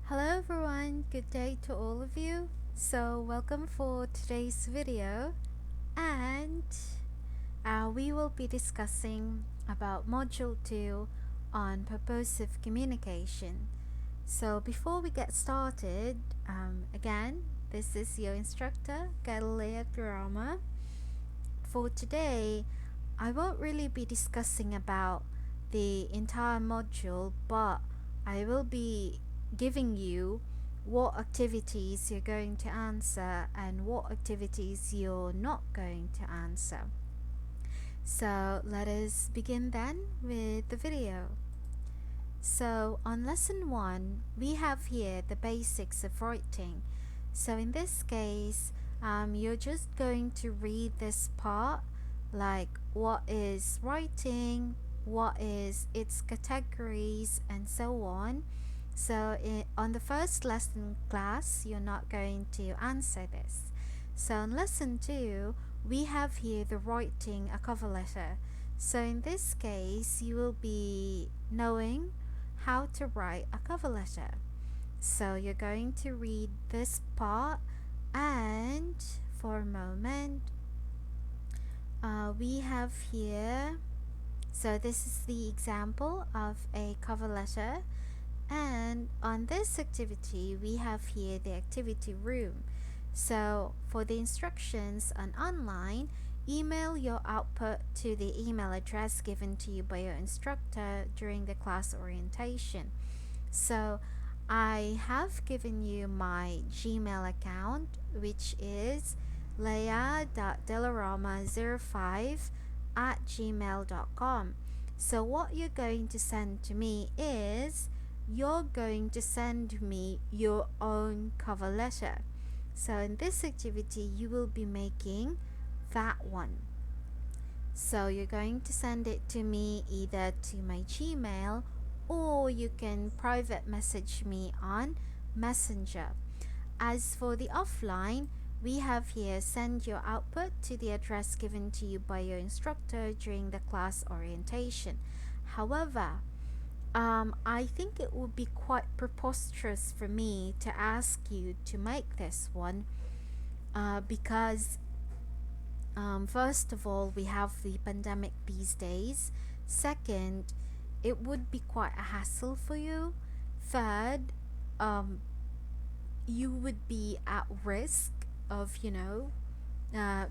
Hello everyone, good day to all of you. So welcome for today's video, and we will be discussing about module 2 on purposive communication. So before we get started, again, this is your instructor Galilea Drama. For today, I won't really be discussing about the entire module, but I will be giving you what activities you're going to answer and what activities you're not going to answer. So let us begin then with the video. So on lesson 1, we have here the basics of writing. So in this case, you're just going to read this part, like what is writing, what is its categories, and so on. So on the first lesson class, you're not going to answer this. So in lesson 2, we have here the writing a cover letter. So in this case, you will be knowing how to write a cover letter. So you're going to read this part, and for a moment, we have here, so this is the example of a cover letter, and on this activity we have here the activity room. So for the instructions on online, email your output to the email address given to you by your instructor during the class orientation. So I have given you my Gmail account, which is leah.delarama05@gmail.com. So what you're going to send to me is you're going to send me your own cover letter. So in this activity, you will be making that one. So you're going to send it to me either to my Gmail, or you can private message me on Messenger. As for the offline, we have here send your output to the address given to you by your instructor during the class orientation. However, I think it would be quite preposterous for me to ask you to make this one because first of all, we have the pandemic these days. Second, it would be quite a hassle for you. Third, you would be at risk of,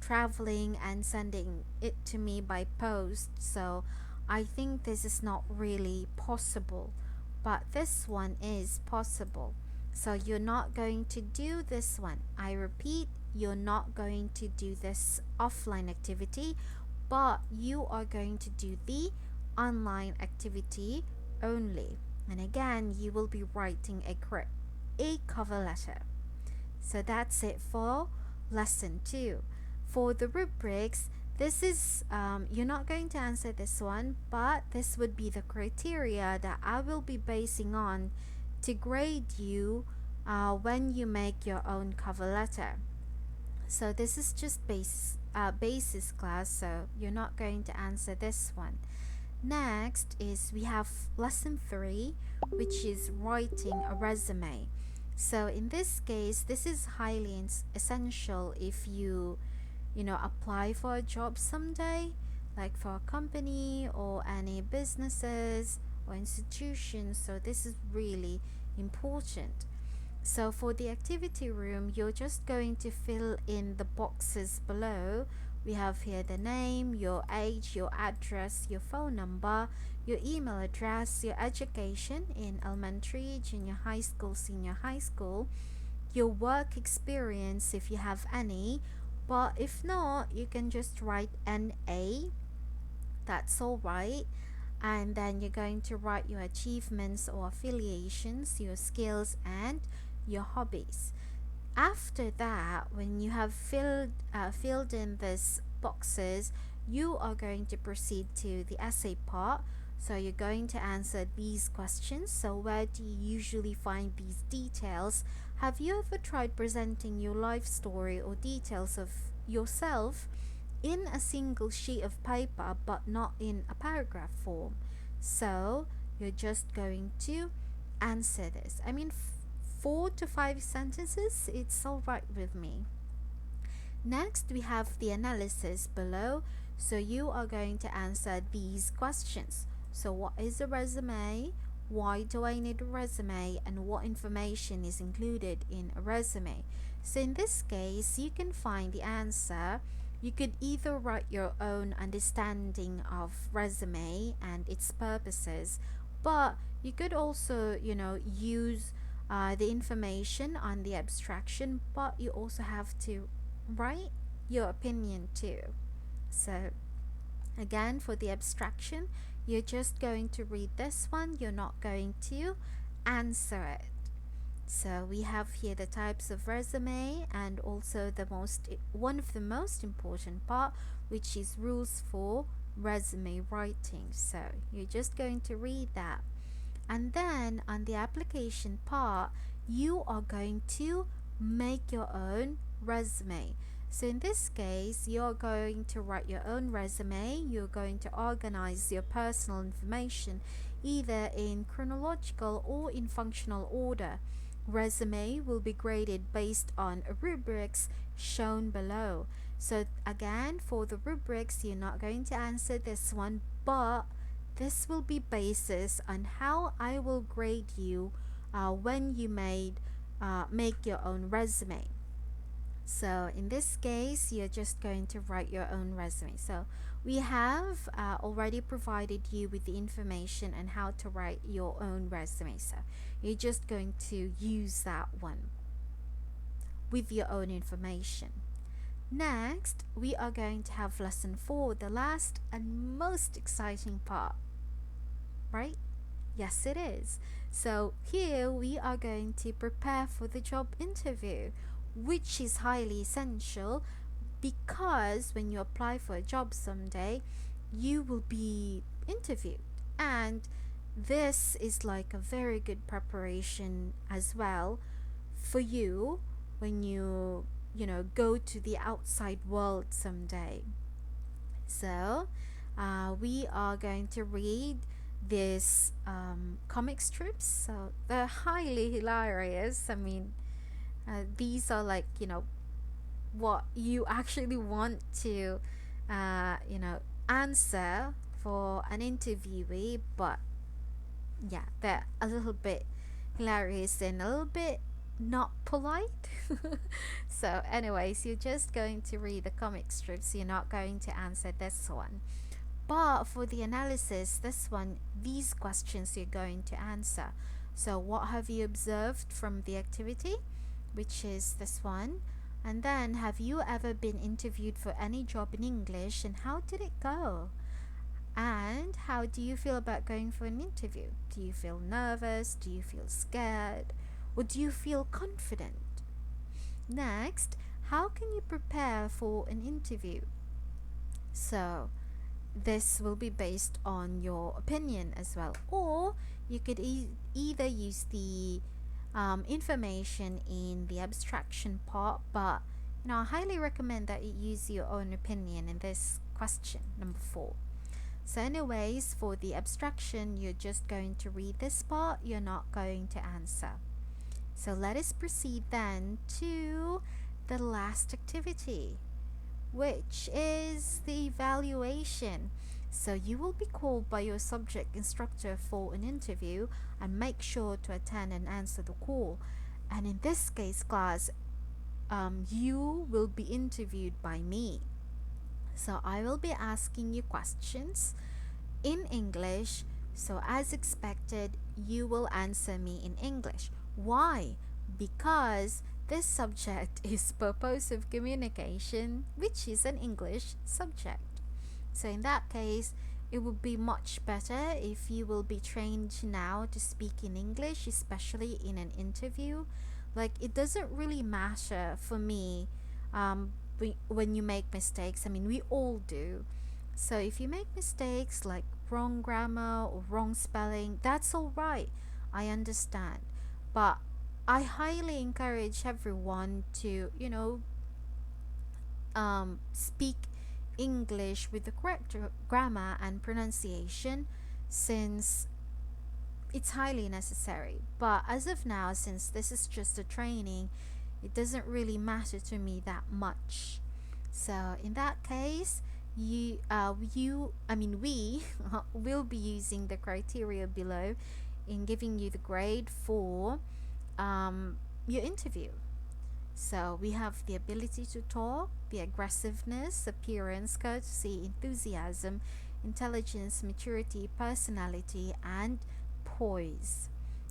traveling and sending it to me by post. So I think this is not really possible, but this one is possible. So you're not going to do this one. I repeat, you're not going to do this offline activity, but you are going to do the online activity only. And again, you will be writing a cover letter. So that's it for lesson 2. For the rubrics, this is you're not going to answer this one, but this would be the criteria that I will be basing on to grade you when you make your own cover letter. So this is just basis class, so you're not going to answer this one. Next is we have lesson 3, which is writing a resume. So in this case, this is highly essential if you apply for a job someday, like for a company or any businesses or institutions. So this is really important. So for the activity room, you're just going to fill in the boxes below. We have here the name, your age, your address, your phone number, your email address, your education in elementary, junior high school, senior high school, your work experience if you have any, but if not, you can just write NA. That's all right. And then you're going to write your achievements or affiliations, your skills, and your hobbies. After that, when you have filled in these boxes, you are going to proceed to the essay part. So you're going to answer these questions. So where do you usually find these details? Have you ever tried presenting your life story or details of yourself in a single sheet of paper but not in a paragraph form? So you're just going to answer this. 4 to 5 sentences, it's all right with me. Next, we have the analysis below. So you are going to answer these questions. So what is a resume? Why do I need a resume? And what information is included in a resume? So in this case, you can find the answer. You could either write your own understanding of resume and its purposes, but you could also, use the information on the abstraction, but you also have to write your opinion too. So again, for the abstraction, you're just going to read this one, you're not going to answer it. So we have here the types of resume, and also one of the most important part, which is rules for resume writing. So you're just going to read that. And then on the application part, you are going to make your own resume. So in this case, you're going to write your own resume. You're going to organize your personal information either in chronological or in functional order. Resume will be graded based on rubrics shown below. So again, for the rubrics, you're not going to answer this one, but this will be basis on how I will grade you when you make your own resume. So in this case, you're just going to write your own resume. So we have already provided you with the information on how to write your own resume. So you're just going to use that one with your own information. Next, we are going to have lesson 4, the last and most exciting part, right? Yes, it is. So here we are going to prepare for the job interview, which is highly essential because when you apply for a job someday, you will be interviewed. And this is like a very good preparation as well for you when go to the outside world someday. So we are going to read these comic strips. So they're highly hilarious. I mean, these are like, what you actually want to, answer for an interviewee. But yeah, they're a little bit hilarious and a little bit not polite. So anyways, you're just going to read the comic strips, you're not going to answer this one. But for the analysis, these questions you're going to answer. So what have you observed from the activity, which is this one? And then, have you ever been interviewed for any job in English, and how did it go? And how do you feel about going for an interview? Do you feel nervous? Do you feel scared? Or do you feel confident? Next, how can you prepare for an interview? So this will be based on your opinion as well, or you could either use the information in the abstraction part, but I highly recommend that you use your own opinion in this question number 4. So anyways, for the abstraction, you're just going to read this part, you're not going to answer. So let us proceed then to the last activity, which is the evaluation. So you will be called by your subject instructor for an interview, and make sure to attend and answer the call. And in this case, class, you will be interviewed by me. So I will be asking you questions in English. So as expected, you will answer me in English. Why? Because this subject is purposive communication, which is an English subject. So in that case, it would be much better if you will be trained now to speak in English, especially in an interview. Like, it doesn't really matter for me when you make mistakes. I mean, we all do. So if you make mistakes like wrong grammar or wrong spelling, that's all right. I understand. But I highly encourage everyone to, speak English with the correct grammar and pronunciation, since it's highly necessary. But as of now, since this is just a training, it doesn't really matter to me that much. So in that case, we will be using the criteria below in giving you the grade for your interview. So we have the ability to talk, the aggressiveness, appearance, courtesy, enthusiasm, intelligence, maturity, personality, and poise.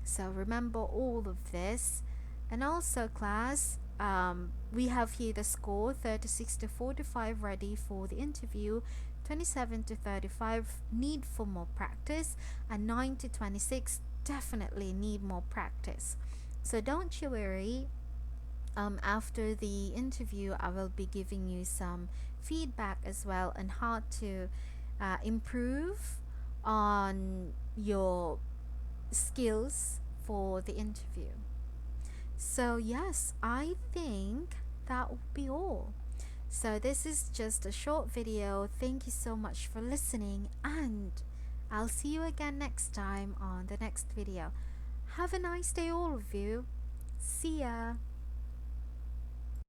So remember all of this. And also, class, we have here the score 36 to 45 ready for the interview, 27 to 35 need for more practice, and 9 to 26 definitely need more practice. So don't you worry. After the interview, I will be giving you some feedback as well on how to improve on your skills for the interview. So, yes, I think that would be all. So, this is just a short video. Thank you so much for listening, and I'll see you again next time on the next video. Have a nice day, all of you. See ya.